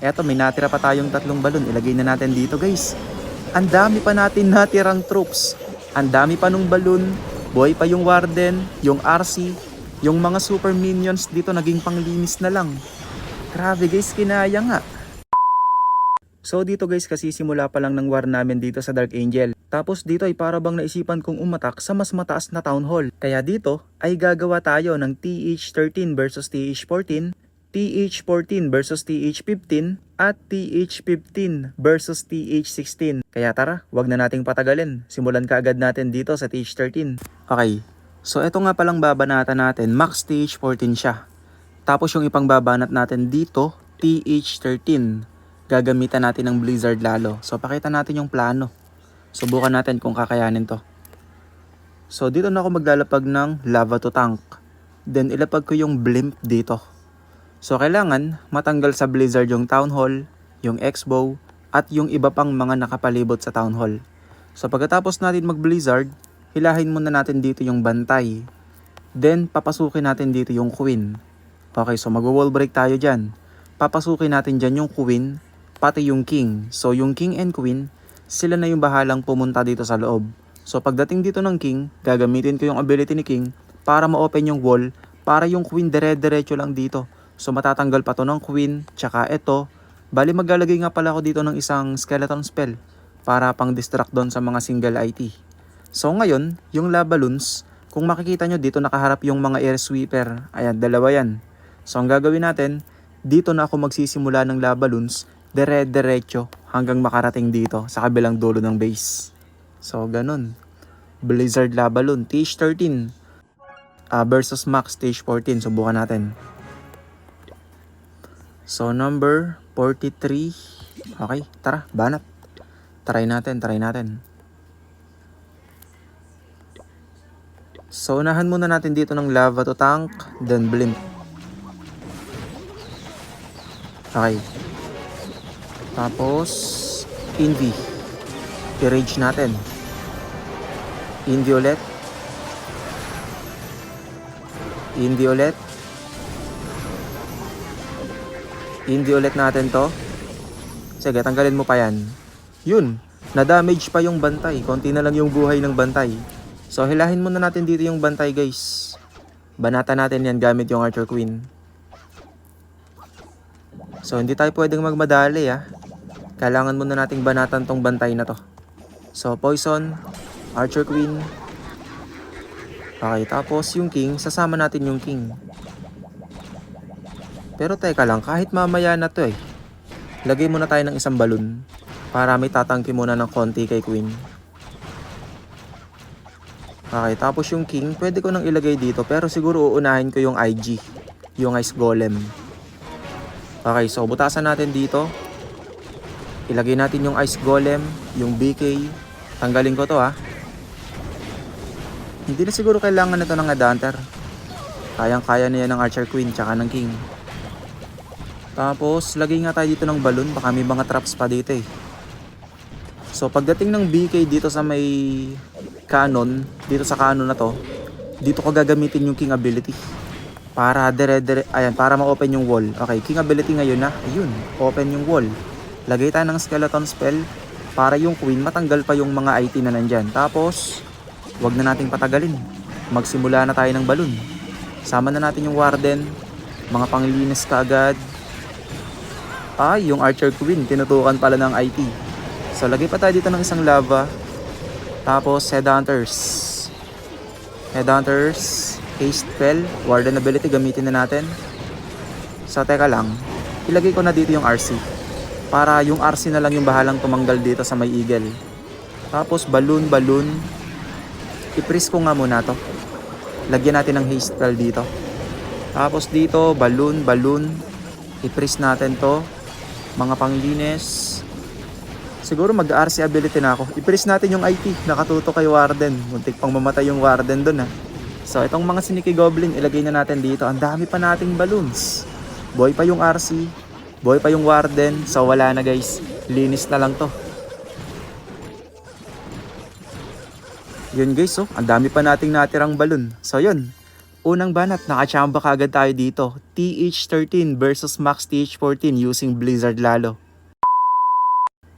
Eto, may natira pa tayong 3 balon. Ilagay na natin dito guys. Ang dami pa natin natirang troops. Ang dami pa nung balon. Buhay pa yung Warden, yung RC, yung mga super minions dito naging panglinis na lang. Grabe guys, kinaya nga. So dito guys, kasi simula pa lang ng war namin dito sa Dark Angel. Tapos dito ay para bang naisipan kong umatak sa mas mataas na Town Hall. Kaya dito ay gagawa tayo ng TH13 versus TH14, TH14 versus TH15, at TH15 versus TH16. Kaya tara, wag na nating patagalin. Simulan ka agad natin dito sa TH13. Okay, so eto nga palang babanatan natin, max TH14 siya. Tapos yung ipang babanat natin dito, TH13. Gagamitan natin ng Blizzard lalo. So pakita natin yung plano. Subukan natin kung kakayanin to. So dito na ako maglalapag ng lava to tank. Then ilapag ko yung blimp dito. So kailangan matanggal sa Blizzard yung Town Hall, yung X-Bow, at yung iba pang mga nakapalibot sa Town Hall. So pagkatapos natin mag-Blizzard, hilahin muna natin dito yung bantay. Then papasukin natin dito yung Queen. Okay, so mag-wall break tayo dyan. Papasukin natin dyan yung Queen, pati yung King. So yung King and Queen, sila na yung bahalang pumunta dito sa loob. So pagdating dito ng King, gagamitin ko yung ability ni King para ma-open yung wall, para yung Queen dire-diretso lang dito. So matatanggal pa to ng Queen, tsaka ito. Bali maglalagay nga pala ako dito ng isang skeleton spell para pang distract doon sa mga single IT. So ngayon, yung lava balloons, kung makikita nyo dito nakaharap yung mga air sweeper. Ayan, dalawa yan. So ang gagawin natin, dito na ako magsisimula ng lava balloons, dire-diretso hanggang makarating dito sa kabilang dulo ng base. So ganun. Blizzard lava balloon, TH13 versus max TH14. Subukan natin. So number 43. Okay, tara, banat. Try natin. So unahan muna natin dito ng lava to tank, then blimp. Okay. Tapos Invi. I-rage natin. Invi ulit. Invi ulit natin to. Sige, tanggalin mo pa yan. Yun, na-damage pa yung bantay. Konti na lang yung buhay ng bantay. So hilahin muna natin dito yung bantay guys. Banata natin yan gamit yung Archer Queen. So hindi tayo pwedeng magmadali Kailangan muna nating banatan tong bantay na to. So Poison, Archer Queen. Okay, tapos yung King, sasama natin yung King. Pero teka lang, kahit mamaya na to lagay muna tayo ng isang balon para may tatangki muna ng konti kay Queen. Okay, tapos yung King, pwede ko nang ilagay dito pero siguro uunahin ko yung IG, yung Ice Golem. Okay, so butasan natin dito. Ilagay natin yung Ice Golem, yung BK. Tanggalin ko to Hindi na siguro kailangan na to ng Adhunter. Kayang-kaya na yan ng Archer Queen tsaka ng King. Tapos, lagay nga tayo dito ng balon. Baka may mga traps pa dito So, pagdating ng BK dito sa may cannon, dito sa cannon na to, dito ko gagamitin yung King ability. Para ayan, para ma-open yung wall. Okay, King ability ngayon Ayun, open yung wall. Lagay tayo ng skeleton spell para yung Queen matanggal pa yung mga IT na nandyan. Tapos, wag na nating patagalin. Magsimula na tayo ng balon. Sama na natin yung Warden, mga panglinis kaagad. Yung Archer Queen, tinutukan pala ng IT. So, lagay pa tayo dito ng isang lava. Tapos, Headhunters, Haste Spell, Warden ability, gamitin na natin. So, teka lang. Ilagay ko na dito yung RC. Para yung RC na lang yung bahalang tumanggal dito sa may Eagle. Tapos, balloon. I-freeze ko nga muna to. Lagyan natin ng Haste Spell dito. Tapos dito, balloon. I-freeze natin to. Mga panglinis. Siguro mag-RC ability na ako. I-freeze natin yung IT. Nakatuto kay Warden. Muntik pang mamatay yung Warden dun So itong mga Sneaky Goblin, ilagay na natin dito. Ang dami pa nating balloons. Boy pa yung RC. Boy pa yung Warden. So wala na guys. Linis na lang to. Yun guys ang dami pa nating natirang balloon. So yun. Unang banat, nakachamba kaagad tayo dito. TH13 versus Max TH14 using Blizzard Lalo.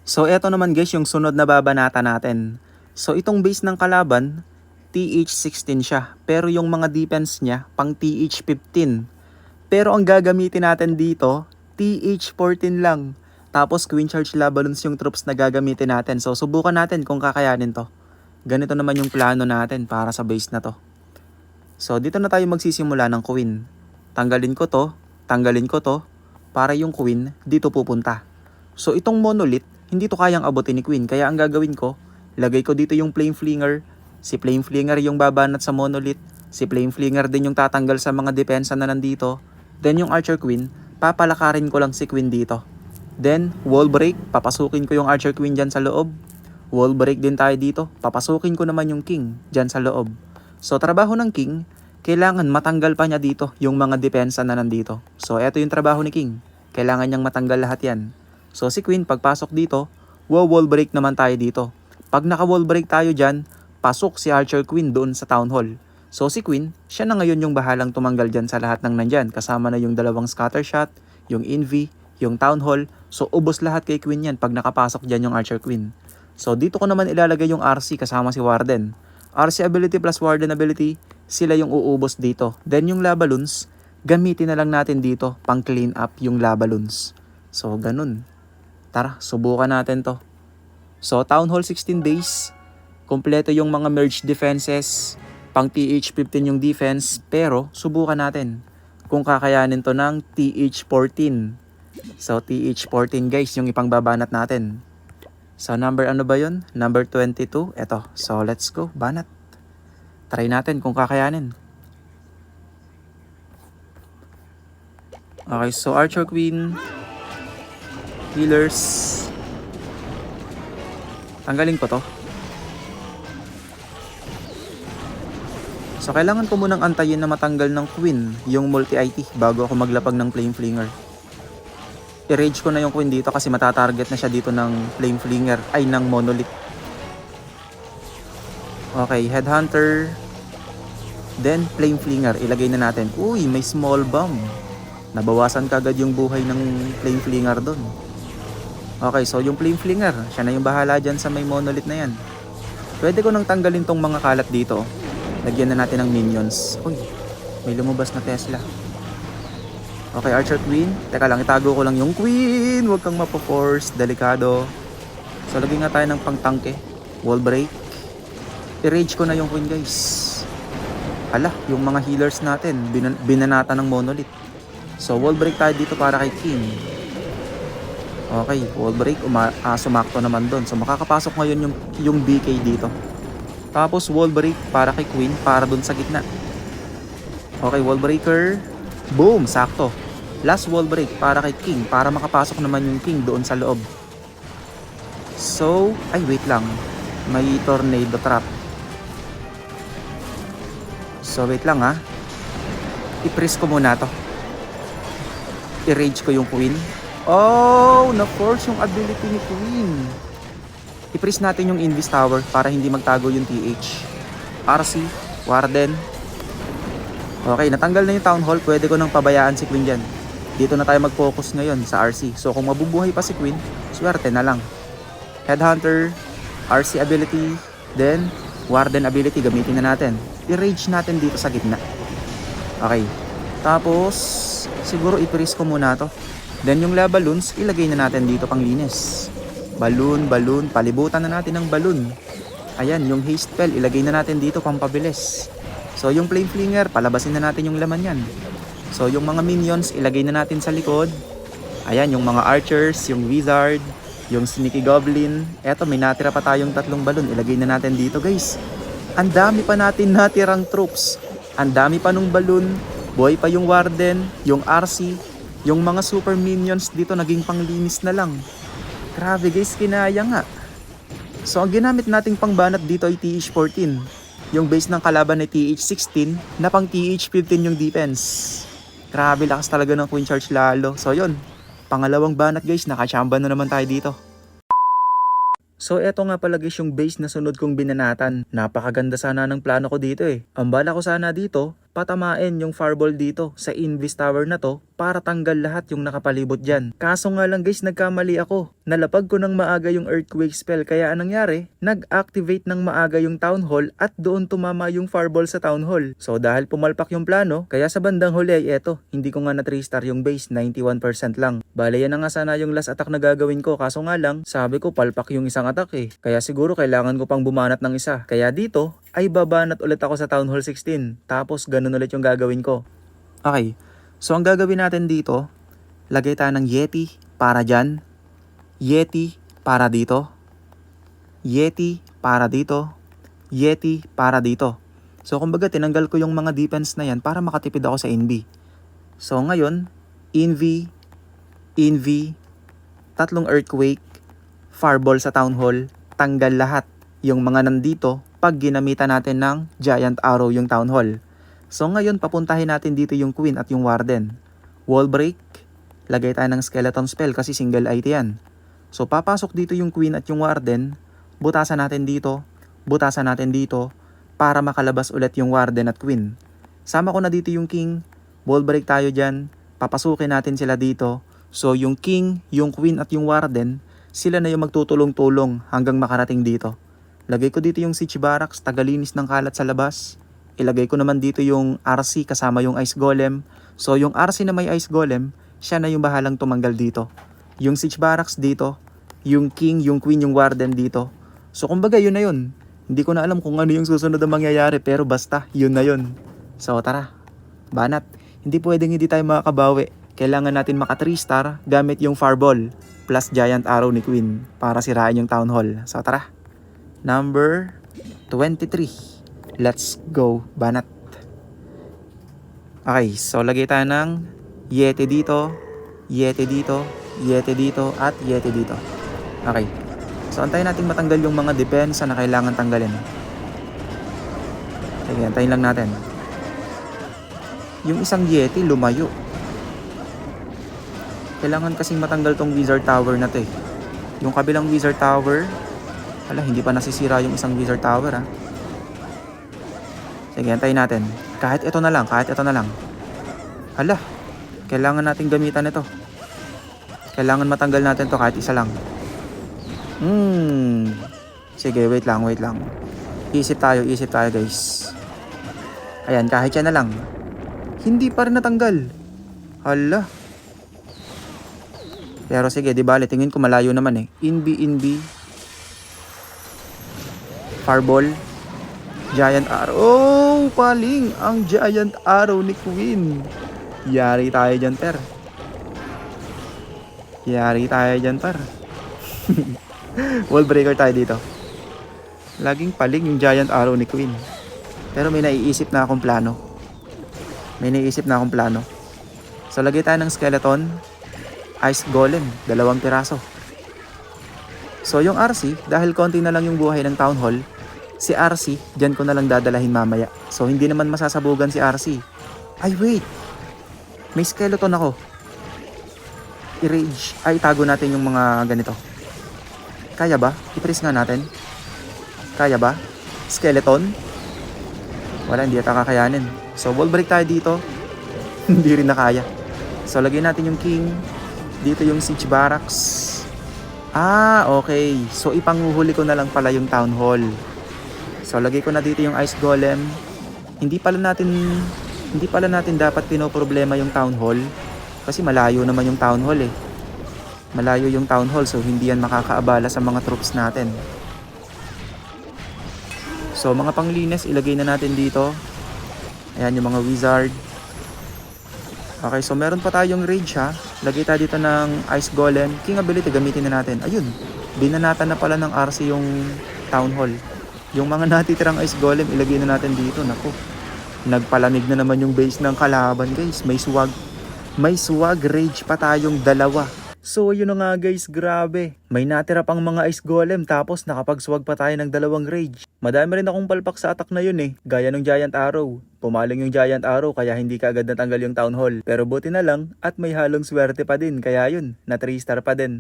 So eto naman guys yung sunod na babanata natin. So itong base ng kalaban, TH16 siya. Pero yung mga defense niya, pang TH15. Pero ang gagamitin natin dito, TH14 lang. Tapos Queen Charge Labalons yung troops na gagamitin natin. So subukan natin kung kakayanin to. Ganito naman yung plano natin para sa base na to. So dito na tayo magsisimula ng Queen. Tanggalin ko to, para yung Queen dito pupunta. So itong Monolith, hindi to kayang abutin ni Queen. Kaya ang gagawin ko, lagay ko dito yung Flame Flinger. Si Flame Flinger yung babanat sa Monolith. Si Flame Flinger din yung tatanggal sa mga depensa na nandito. Then yung Archer Queen, papalakarin ko lang si Queen dito. Then Wall Break, papasukin ko yung Archer Queen dyan sa loob. Wall Break din tayo dito, papasukin ko naman yung King dyan sa loob. So trabaho ng King, kailangan matanggal pa niya dito yung mga depensa na nandito. So eto yung trabaho ni King, kailangan niyang matanggal lahat yan. So si Queen, pagpasok dito, wall break naman tayo dito. Pag naka-wall break tayo dyan, pasok si Archer Queen doon sa Town Hall. So si Queen, siya na ngayon yung bahalang tumanggal dyan sa lahat ng nandyan. Kasama na yung dalawang scatter shot, yung Envy, yung Town Hall. So ubos lahat kay Queen yan pag nakapasok dyan yung Archer Queen. So dito ko naman ilalagay yung RC kasama si Warden. RC ability plus Warden ability, sila yung uubos dito. Then yung Labalons, gamitin na lang natin dito pang clean up yung Labalons. So ganun. Tara, subukan natin to. So Town Hall 16 base, kompleto yung mga merge defenses, pang TH15 yung defense, pero subukan natin kung kakayanin to ng TH14. So TH14 guys, yung ipangbabanat natin. So number ano ba yun? Number 22. Eto. So let's go. Banat. Try natin kung kakayanin. Okay. So Archer Queen. Healers. Tanggalin ko to. So kailangan ko munang antayin na matanggal ng Queen yung multi-IT bago ako maglapag ng Flame Flinger. I-rage ko na yung Queen dito kasi matatarget na siya dito ng Flame Flinger, ay ng Monolith. Okay, Headhunter. Then Flame Flinger, ilagay na natin. Uy, may small bomb. Nabawasan kagad yung buhay ng Flame Flinger doon. Okay, so yung Flame Flinger, siya na yung bahala dyan sa may Monolith na yan. Pwede ko nang tanggalin tong mga kalat dito. Lagyan na natin ng minions. Uy, may lumabas na Tesla. Okay, Archer Queen. Teka lang, itago ko lang yung Queen. Huwag kang mapo-force. Delikado. So, lagyan nga tayo ng pang-tangke. Wall break. I-rage ko na yung Queen, guys. Hala, yung mga healers natin, binanata ng Monolith. So, wall break tayo dito para kay King. Okay, wall break. Sumakto naman doon. So, makakapasok ngayon yung BK dito. Tapos, wall break para kay Queen, para doon sa gitna. Okay, wall breaker. Boom! Sakto. Last wall break para kay King, para makapasok naman yung King doon sa loob. So, ay wait lang. May tornado trap. So, wait lang ha. I-press ko muna to. I-rage ko yung Queen. Oh! Na-force yung ability ni Queen. I-press natin yung Invis Tower para hindi magtago yung TH. RC, Warden. Okay, natanggal na yung Town Hall. Pwede ko nang pabayaan si Queen dyan. Dito na tayo mag-focus ngayon sa RC. So kung mabubuhay pa si Queen, swerte na lang. Headhunter, RC ability, then Warden ability gamitin na natin. I-rage natin dito sa gitna. Okay. Tapos, siguro i-freeze ko muna to. Then yung Labalons, ilagay na natin dito pang linis. Balloon, palibutan na natin ng balloon. Ayan, yung haste spell, ilagay na natin dito pang pabilis. So yung Flame Flinger, palabasin na natin yung laman yan. So yung mga minions, ilagay na natin sa likod. Ayan, yung mga archers, yung wizard, yung sneaky goblin. Eto, may natira pa tayong 3 balon. Ilagay na natin dito guys. Ang dami pa natin natirang troops. Ang dami pa nung balon. Buhay pa yung warden, yung RC, yung mga super minions dito naging panglinis na lang. Grabe guys, kinaya nga. So ang ginamit nating pangbanat dito ay TH14. Yung base ng kalaban ay TH16 na pang TH15 yung defense. Grabe, lakas talaga ng Queen Charge Lalo. So yun, pangalawang banat guys, nakachamba na naman tayo dito. So eto nga pala guys yung base na sunod kong binanatan. Napakaganda sana ng plano ko dito eh. Ang bala ko sana dito, patamain yung fireball dito sa Invis Tower na to para tanggal lahat yung nakapalibot dyan. Kaso nga lang guys, nagkamali ako. Nalapag ko ng maaga yung earthquake spell, kaya anong nangyari? Nag-activate ng maaga yung town hall at doon tumama yung fireball sa town hall. So dahil pumalpak yung plano, kaya sa bandang huli ay eto, hindi ko nga na 3 star yung base, 91% lang. Bale yan na nga sana yung last attack na gagawin ko, kaso nga lang, sabi ko palpak yung isang attack eh. Kaya siguro kailangan ko pang bumanat ng isa. Kaya dito, ay babanat ulit ako sa Town Hall 16. Tapos ganun ulit yung gagawin ko. Okay, so ang gagawin natin dito, lagay tayo ng Yeti para dyan. Yeti para dito. Yeti para dito. Yeti para dito. So kumbaga tinanggal ko yung mga defense na yan para makatipid ako sa NB. So ngayon, Invi, tatlong earthquake, fireball sa Town Hall, tanggal lahat yung mga nandito pag ginamitan natin ng Giant Arrow yung Town Hall. So ngayon papuntahin natin dito yung Queen at yung Warden. Wall break, lagay tayo ng Skeleton Spell kasi single IT yan. So papasok dito yung Queen at yung Warden, butasan natin dito para makalabas ulit yung Warden at Queen. Sama ko na dito yung King, wall break tayo dyan, papasukin natin sila dito. So yung King, yung Queen at yung Warden, sila na yung magtutulong-tulong hanggang makarating dito. Lagay ko dito yung Siege Barracks, tagalinis ng kalat sa labas. Ilagay ko naman dito yung RC kasama yung Ice Golem. So yung RC na may Ice Golem, siya na yung bahalang tumanggal dito. Yung Siege Barracks dito, yung King, yung Queen, yung Warden dito. So kumbaga yun na yun. Hindi ko na alam kung ano yung susunod na mangyayari, pero basta yun na yun. So tara, banat. Hindi pwedeng hindi tayo makakabawi. Kailangan natin maka 3 star gamit yung Fireball plus Giant Arrow ni Queen para sirain yung Town Hall. So tara. Number 23. Let's go, banat. Okay, so lagay tayo ng Yeti dito, Yeti dito, Yeti dito, at Yeti dito. Okay. So antayin natin matanggal yung mga depensa na kailangan tanggalin. Sige, antayin lang natin. Yung isang Yeti lumayo. Kailangan kasing matanggal tong Wizard Tower na to eh. Yung kabilang Wizard Tower, hindi pa nasisira yung isang Wizard Tower ha. Sige, antayin natin. Kahit ito na lang. Kailangan natin gamitan ito. Kailangan matanggal natin to kahit isa lang. Sige, wait lang. Isip tayo guys. Ayan, kahit yan na lang. Hindi pa rin natanggal. Hala. Pero sige, di bale, tingin ko malayo naman eh. Inbi. Fireball. Giant Arrow. Oh, paling ang Giant Arrow ni Queen. Yari tayo dyan, per. Wall breaker tayo dito. Laging paling yung Giant Arrow ni Queen. Pero may naiisip na akong plano. So lagay tayo ng Skeleton, Ice Golem, 2 piraso. So yung RC, dahil konti na lang yung buhay ng Town Hall, si RC, dyan ko na lang dadalahin mamaya. So hindi naman masasabugan si RC. Ay wait, may Skeleton ako. I-rage, tago natin yung mga ganito. Kaya ba? I-press nga natin. Kaya ba? Skeleton? Wala, hindi ata kakayanin. So wall break tayo dito. Hindi rin na kaya. So lagyan natin yung King. Dito yung Siege Barracks. Okay. So ipanguhuli ko na lang pala yung Town Hall. So lagay ko na dito yung Ice Golem. Hindi pala natin dapat pinoproblema yung Town Hall. Kasi malayo naman yung Town Hall eh. Malayo yung Town Hall, so hindi yan makakaabala sa mga troops natin. So mga panglinis, ilagay na natin dito. Ayan yung mga wizard. Okay, so meron pa tayong rage ha. Lagay tayo dito ng Ice Golem. King ability, gamitin na natin. Ayun, binanatan na pala ng RC yung Town Hall. Yung mga natitirang Ice Golem, ilagay na natin dito. Naku, nagpalamig na naman yung base ng kalaban guys. May swag rage pa tayong 2. So yun na nga guys, grabe. May natira pang mga Ice Golem tapos nakapagswag pa tayo ng 2 rage. Madami rin akong palpak sa attack na yun eh. Gaya ng Giant Arrow. Pumaling yung Giant Arrow kaya hindi kaagad natanggal yung Town Hall. Pero buti na lang at may halong swerte pa din kaya yun, na 3 star pa din.